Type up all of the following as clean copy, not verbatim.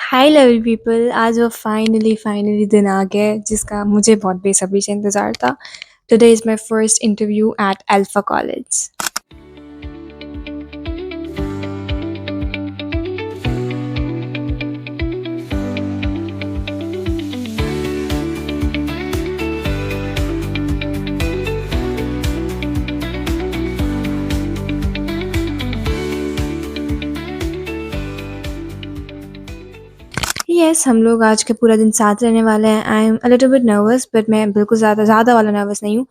हाय lovely people, आज वो finally दिन आ गया है जिसका मुझे बहुत बेसब्री से इंतज़ार था। Today is my first interview at alpha college. Yes, हम लोग आज का पूरा दिन साथ रहने वाले हैं। आई am a little bit nervous, but मैं बिल्कुल ज़्यादा ज़्यादा वाला नर्वस नहीं हूँ,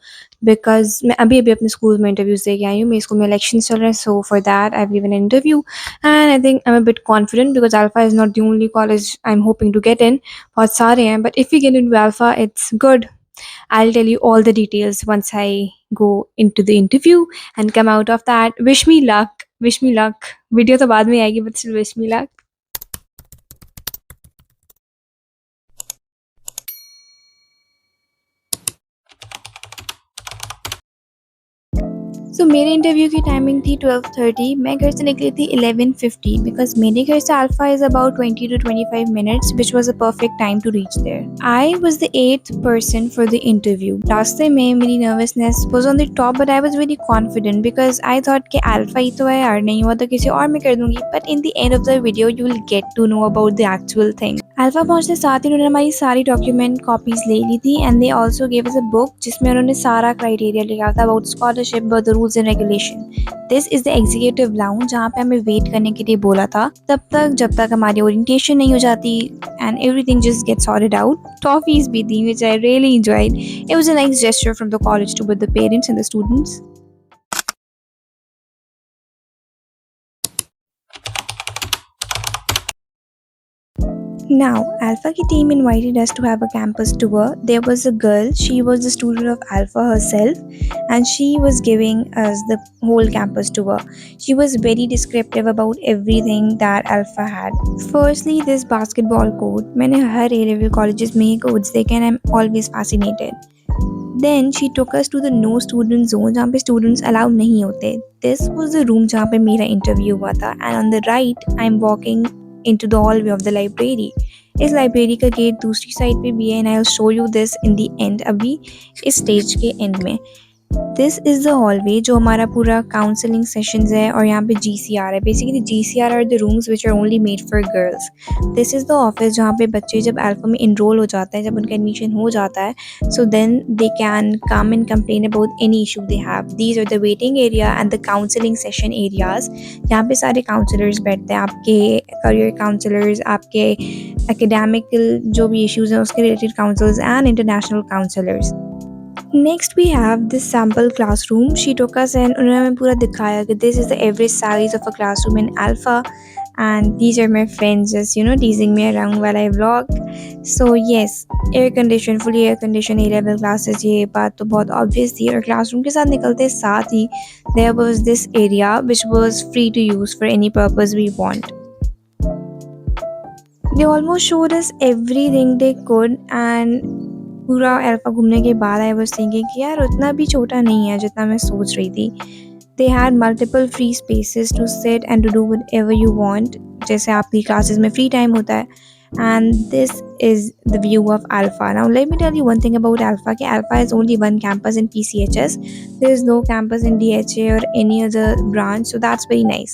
बिकॉज़ मैं अभी-अभी अपने स्कूल में इंटरव्यूज़ दे के आई हूँ। मेरे स्कूल में इलेक्शंस चल रहे हैं, so for that I have given an interview and I think I am a bit confident because Alpha is not the only college I am hoping to get in. बहुत सारे हैं, but if you get into Alpha it's good. I'll tell you all the details once I go into the interview and come out of that. Wish me luck. Wish me luck. Video तो बाद में आएगी, but still wish me luck. सो मेरे interview की timing थी 12:30। मैं घर से निकली थी 11:50 बिकॉज मेरे घर से Alpha is about 20 to 25 minutes, which was a perfect time to reach there. I was the 8th person for the interview. रास्ते में मेरी nervousness was on the top, but I was very confident because I thought कि Alpha ही तो है यार, नहीं हुआ तो किसी और में कर दूंगी। But in the end of the video you will get to know about the actual thing. Alpha पहुंचने साथ ही उन्होंने हमारी सारी डॉक्यूमेंट कॉपीज ले ली थी and they also give us a book जिसमें उन्होंने सारा क्राइटेरिया लिखा था about scholarship, about the rules and regulation. This is the executive lounge जहाँ पे हमें वेट करने के लिए बोला था तब तक जब तक हमारी ओरिएंटेशन नहीं हो जाती and everything just get sorted out. Toffees भी थी which I really enjoyed. It was a nice gesture from the college to with the parents and the students. Now, Alpha Ki team invited us to have a campus tour. There was a girl, she was the student of Alpha herself, and she was giving us the whole campus tour. She was very descriptive about everything that Alpha had. Firstly, this basketball court. मैंने हर A-level colleges में ये courts देखे and I'm always fascinated. Then she took us to the no student zone जहाँ पे students allowed नहीं होते. This was the room जहाँ पे मेरा interview हुआ था and on the right I'm walking into the hallway of the library. इस लाइब्रेरी का गेट दूसरी साइड पे भी है and I will show you this in the and, अभी इस स्टेज के एंड में। दिस इज़ द हॉलवे जो हमारा पूरा काउंसलिंग सेशंस है और यहाँ पे GCR है। Basically GCR are the rooms which are only made for girls. This is the office जहाँ पे बच्चे जब अल्फा में इनरोल हो जाते हैं, जब उनका एडमिशन हो जाता है, so then they can come and complain about any issue they have. These are the waiting area and the counselling session areas. यहाँ पे सारे काउंसलर्स बैठते हैं, आपके करियर काउंसलर्स, आपके एकेडमिकल जो भी इश्यूज़ हैं उसके related counsels and international counsellors. Next we have this sample classroom. She took us and उन्होंने हमें पूरा दिखाया कि this is the average size of a classroom in Alpha and these are my friends just teasing me around while I vlog. So yes, air condition, fully air condition A-level classes, ये बात तो बहुत obvious थी। और classroom के साथ निकलते साथ ही there was this area which was free to use for any purpose we want. They almost showed us everything they could and पूरा अल्फा घूमने के बाद आई वाज थिंकिंग कि यार उतना भी छोटा नहीं है जितना मैं सोच रही थी। They had multiple free spaces to sit and to do whatever you want, जैसे आपकी क्लासेस में फ्री टाइम होता है। And this is the view of Alpha. Now let me tell you one thing about Alpha. Alpha is only one campus in PCHS. There is no campus in DHA or any other branch, so that's very nice.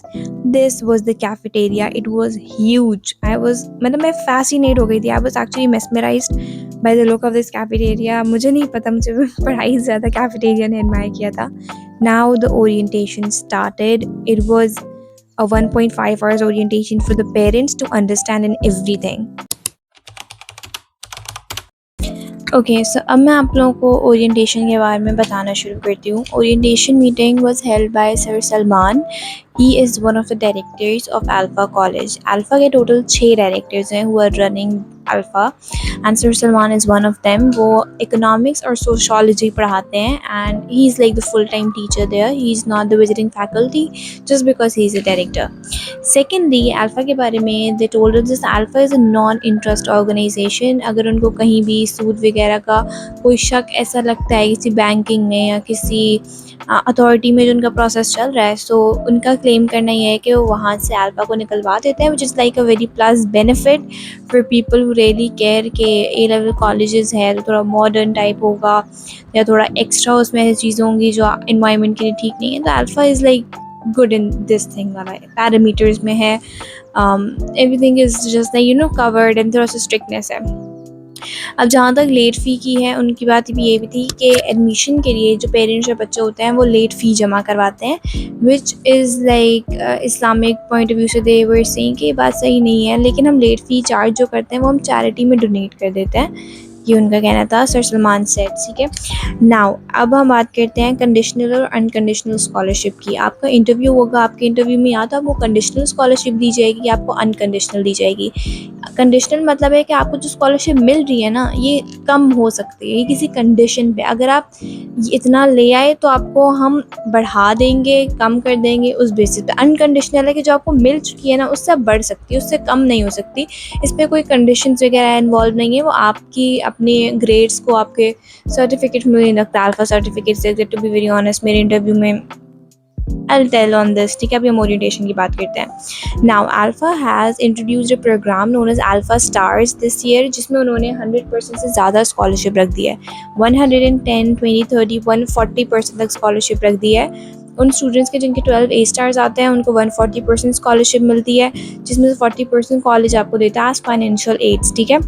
This was the cafeteria. It was huge. मैं fascinated हो गई थी. I was actually mesmerized by the look of this cafeteria. मुझे नहीं पता, मुझे पढ़ाई से ज़्यादा cafeteria ने admire किया था. Now the orientation started. It was a 1.5 hours orientation for the parents to understand and everything. Okay so अब मैं आप लोगों को ओरिएंटेशन के बारे में बताना शुरू करती हूँ। Orientation meeting was held by sir Salman. He is one of the directors of Alpha college. Alpha के टोटल 6 डायरेक्टर्स हैं who are running Alpha and sir Salman is one of them. वो इकोनॉमिक्स और सोशोलॉजी पढ़ाते हैं and he is like the full time teacher there. He is not the visiting faculty just because he is a director. Secondly Alpha के बारे में they told us this Alpha is a non interest organisation. अगर उनको कहीं भी सूद वगैरह का कोई शक ऐसा लगता है किसी बैंकिंग में या किसी अथॉरिटी में जो उनका प्रोसेस चल रहा है। सो उनका क्लेम करना ये है कि वो वहाँ से अल्फ़ा को निकलवा देते हैं, which is like a very plus benefit for people who really care के ए लेवल कॉलेजेस है तो थोड़ा मॉडर्न टाइप होगा या थोड़ा एक्स्ट्रा उसमें ऐसी चीज़ें होंगी जो इन्वायरमेंट के लिए ठीक नहीं है। तो alpha is like good in this thing वाला पैरामीटर्स में है। Everything is just like covered and थोड़ा सा स्ट्रिक्टनेस है। अब जहाँ तक लेट फ़ी की है, उनकी बात भी ये भी थी कि एडमिशन के लिए जो पेरेंट्स और बच्चे होते हैं वो लेट फ़ी जमा करवाते हैं, which is like Islamic point of view से दे वर सेइंग कि ये बात सही नहीं है, लेकिन हम लेट फ़ी चार्ज जो करते हैं वो हम चैरिटी में डोनेट कर देते हैं। ये उनका कहना था, सर सलमान सेठ। ठीक है, नाउ अब हम बात करते हैं कंडीशनल और अनकंडीशनल स्कॉलरशिप की। आपका इंटरव्यू होगा, आपके इंटरव्यू में या तो आपको कंडीशनल स्कॉलरशिप दी जाएगी या आपको अनकंडीशनल दी जाएगी। कंडीशनल मतलब है कि आपको जो स्कॉलरशिप मिल रही है ना, ये कम हो सकती है, ये किसी कंडीशन पे। अगर आप इतना ले आए तो आपको हम बढ़ा देंगे, कम कर देंगे उस बेसिस पे। अनकंडीशनल है कि जो आपको मिल चुकी है ना उससे बढ़ सकती है, उससे कम नहीं हो सकती। इस पर कोई कंडीशंस वगैरह इन्वॉल्व नहीं है, वो आपकी अपने ग्रेड्स को आपके सर्टिफिकेट में नहीं लगता। अल्फा सर्टिफिकेट से, टू बी वेरी ऑनेस्ट, मेरे इंटरव्यू में I'll tell on this। ठीक है, अभी हम ओरिएंटेशन की बात करते हैं। Now Alpha has introduced a programme known as Alpha stars this year, जिसमें उन्होंने 100% से ज़्यादा स्कॉलरशिप रख दी है। 110, 20, 30, 140% तक स्कॉलरशिप रख दी है। उन स्टूडेंट्स के जिनके 12 ए स्टार्स आते हैं उनको 140% स्कॉलरशिप मिलती है, जिसमें से 40% कॉलेज आपको देता है एज फाइनेंशियल एड्स। ठीक है,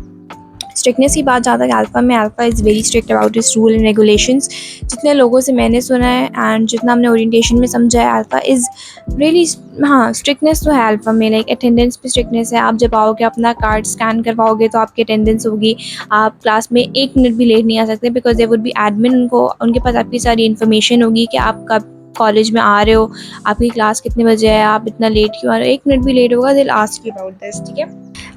स्ट्रिक्टनेस की बात जहाँ तक अल्फ़ा में, alpha is very strict about इस रूल एंड रेगुलेशंस। जितने लोगों से मैंने सुना है एंड जितना हमने ओरिएंटेशन में समझा है, अल्फ़ा इज़ रियली, हाँ स्ट्रिक्टनेस तो है अल्फ़ा में। लाइक अटेंडेंस पे स्ट्रिक्टनेस है। आप जब आओगे अपना कार्ड स्कैन करवाओगे तो आपकी अटेंडेंस होगी। आप क्लास में 1 मिनट भी लेट नहीं आ सकते, because they would be admin, उनको उनके पास आपकी सारी इन्फॉर्मेशन होगी कि आप कब कॉलेज में आ रहे हो, आपकी क्लास कितने बजे है, आप इतना लेट क्यों आ रहे हो। 1 मिनट भी लेट होगा, they will ask you about this. ठीक है,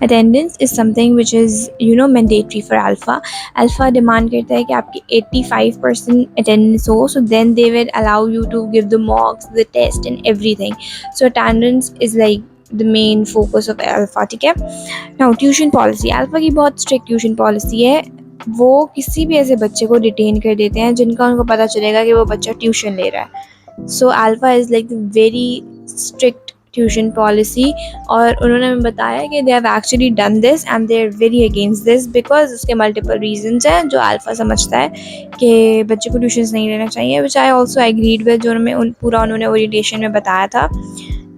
attendance is something which is mandatory for Alpha. Alpha demand करता है कि आपकी 85% अटेंडेंस हो, so then they will allow you to give the mocks, the test and everything. So attendance is like the main focus of Alpha. ठीक है, now tuition policy, alpha की बहुत strict tuition policy है। वो किसी भी ऐसे बच्चे को डिटेन कर देते हैं जिनका उनको पता चलेगा कि वो बच्चा ट्यूशन ले रहा है। So Alpha is like the very strict tuition policy, और उन्होंने हमें बताया कि they have actually done this and they are very against this, because उसके मल्टीपल रीजंस हैं जो अल्फ़ा समझता है कि बच्चे को ट्यूशन्स नहीं लेना चाहिए, which I also agreed with, जो पूरा उन्होंने ओरिएंटेशन में बताया था।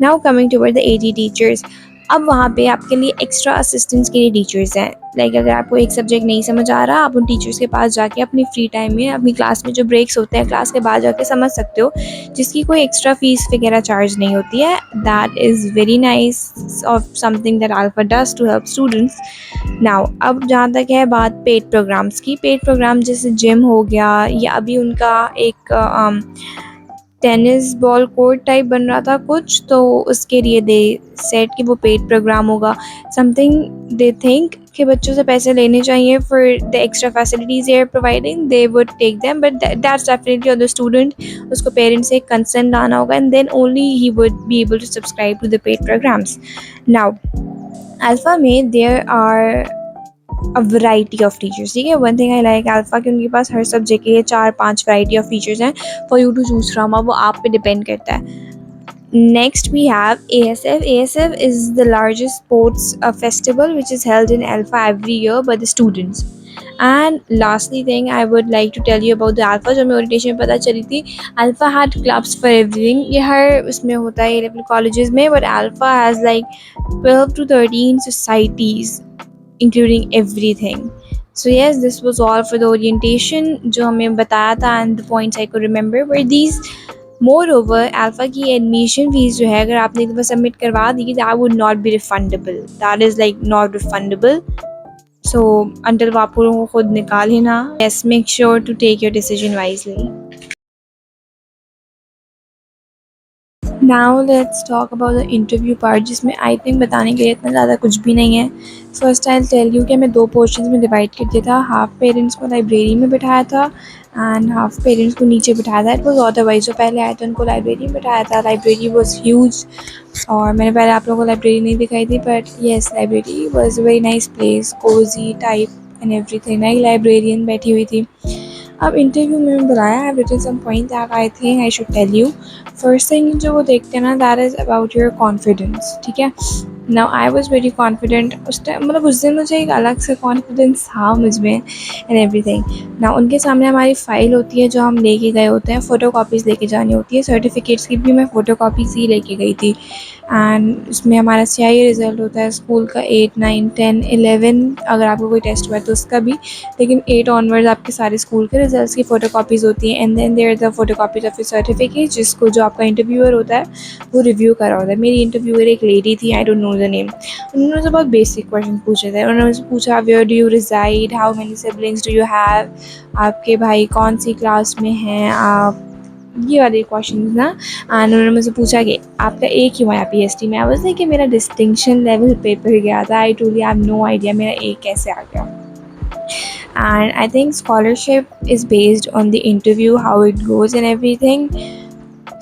Now coming toward the AD teachers, अब वहाँ पे आपके लिए एक्स्ट्रा असिस्टेंस के लिए टीचर्स हैं। लाइक अगर आपको एक सब्जेक्ट नहीं समझ आ रहा, आप उन टीचर्स के पास जाके अपनी फ्री टाइम में, अपनी क्लास में जो ब्रेक्स होते हैं क्लास के बाद जाके समझ सकते हो, जिसकी कोई एक्स्ट्रा फीस वगैरह चार्ज नहीं होती है। That is very nice of something that Alpha does to help students. Now अब जहाँ तक है बात पेड प्रोग्राम्स की, पेड प्रोग्राम जैसे जिम हो गया, या अभी उनका एक टेनिस बॉल कोर्ट टाइप बन रहा था कुछ, तो उसके लिए दे सेट कि वो पेड प्रोग्राम होगा। समथिंग दे थिंक कि बच्चों से पैसे लेने चाहिए for the extra facilities they are providing, they would take them, but that's definitely on the student. उसको पेरेंट्स से कंसर्न लाना होगा and then only he would be able to subscribe to the paid programs. Now Alpha में there are a variety of teachers. ठीक है, one thing I like Alpha कि उनके पास हर सब्जेक्ट के लिए 4-5 वैरायटी ऑफ टीचर्स हैं for you to choose from. अब वो आप पे डिपेंड करता है। Next we have ASF. ASF is the largest sports festival which is held in Alpha every year by the students. And lastly thing I would like to tell you about the Alpha, जो हमें orientation में पता चली थी, Alpha had clubs for everything। ये हर उसमें होता है लेवल कॉलेजेस में, but Alpha has like 12 to 13 societies including everything। So yes, this was all for the orientation जो हमें बताया था, and the points I could remember were these। Moreover Alpha की एडमिशन फ़ीस जो है, अगर आपने एक दफ़ा सबमिट करवा दी, that would not be refundable. That is like not refundable. So until आप लोगों को खुद निकाल ना। Yes, make sure to take your decision wisely. Now let's talk about the interview part, जिसमें आई थिंक बताने के लिए इतना ज़्यादा कुछ भी नहीं है। फर्स्ट आई टेल यू कि हमें 2 पोर्शंस में डिवाइड कर दिया था। हाफ पेरेंट्स को लाइब्रेरी में बिठाया था एंड हाफ पेरेंट्स को नीचे बिठाया था। इट वॉज अदरवाइज, जो पहले आए थे उनको लाइब्रेरी में बिठाया था। लाइब्रेरी वॉज ह्यूज, और मैंने पहले आप लोगों को लाइब्रेरी नहीं दिखाई थी, but yes library was a very nice place, cozy type and everything. नई लाइब्रेरियन बैठी हुई थी अब इंटरव्यू में बुलाया, I have written some point that I think I should tell you. First thing जो वो देखते हैं ना, that is about your confidence, ठीक है। Now I was very confident उस टाइम, मतलब उस दिन मुझे एक अलग से कॉन्फिडेंस था मुझ में एंड एवरीथिंग। नाउ उनके सामने हमारी फ़ाइल होती है जो हम लेके गए होते हैं, फ़ोटो कॉपीज़ लेके जानी होती है, सर्टिफिकेट्स की भी मैं फ़ोटो कॉपीज़ ही लेके गई थी। एंड उसमें हमारा सीआईए रिज़ल्ट होता है स्कूल का, 8, 9, 10, 11, अगर आपको कोई टेस्ट हुआ है तो उसका भी, लेकिन 8 ऑनवर्ड्स आपके सारे स्कूल के रिजल्ट्स की फ़ोटो कॉपीज़ होती हैं। And then there the photo copies of your certificate, जिसको जो आपका इंटरव्यूअर होता है वो रिव्यू कर रहा होता है। मेरी इंटरव्यूअर एक लेडी थी, I don't know the name. उन्होंने मुझसे बहुत बेसिक क्वेश्चन पूछे थे। उन्होंने मुझसे पूछा, where do you reside, how many siblings do you have, आपके भाई कौन सी क्लास में हैं आप, ये वाले क्वेश्चन ना। एंड उन्होंने मुझसे पूछा कि आपका ए क्यों आया पीएचडी में। आई वाज लाइक कि मेरा डिस्टिंक्शन लेवल पेपर गया था। I told you I have no idea मेरा ए कैसे आ गया। And I think scholarship is based on the interview, how it goes and everything.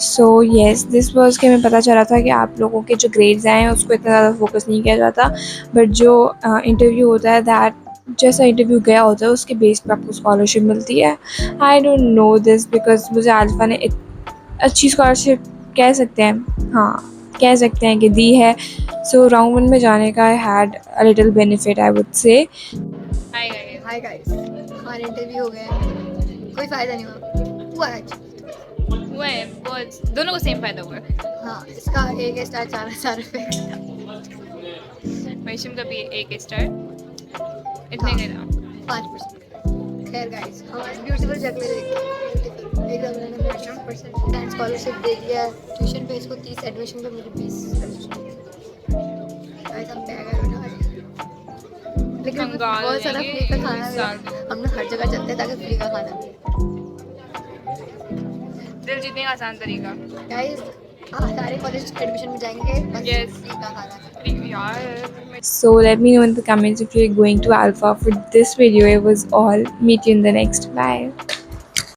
So yes, this was कि हमें पता चला था कि आप लोगों के जो ग्रेड्स आए हैं उसको इतना ज़्यादा फोकस नहीं किया जाता, बट जो इंटरव्यू होता है दैट, जैसा इंटरव्यू गया होता है उसके बेस पे आपको स्कॉलरशिप मिलती है। I don't know this because मुझे अल्फा ने अच्छी स्कॉलरशिप कह सकते हैं, हाँ कह सकते हैं कि दी है। सो राउंड 1 में जाने का I had a little benefit I would say. Hi guys, हमारे इंटरव्यू हो गए, कोई फायदा नहीं हुआ हुआ है बहुत, दोनों को सेम फायदा हुआ है। हाँ, इसका एक स्टार 4,000 रुपये। महेशम का भी एक स्टार, इतने हाँ। का ना 5%। खैर गाइस, हमारी ब्यूटीफुल शक्लें देखिए, एकदम मैंने 100% एंड स्कॉलरशिप दे दिया है। ट्यूशन पे इसको 30, एडमिशन पे मेरी 20। गाइस हम बैग आए ना, लेकिन कंगाल बहुत सारा लेंगे फ्री का खाना इस मिला। साल तो। हम लोग हर जगह चलते हैं ताकि फ्री का खाना मिले। दिल जीतने का आसान तरीका। गाइस, सारे कॉलेज एडमिशन में जाएंगे, बस Yes. फ्री का खाना। यार So let me know in the comments if you're going to Alpha. For this video, it was all. Meet you in the next. Bye.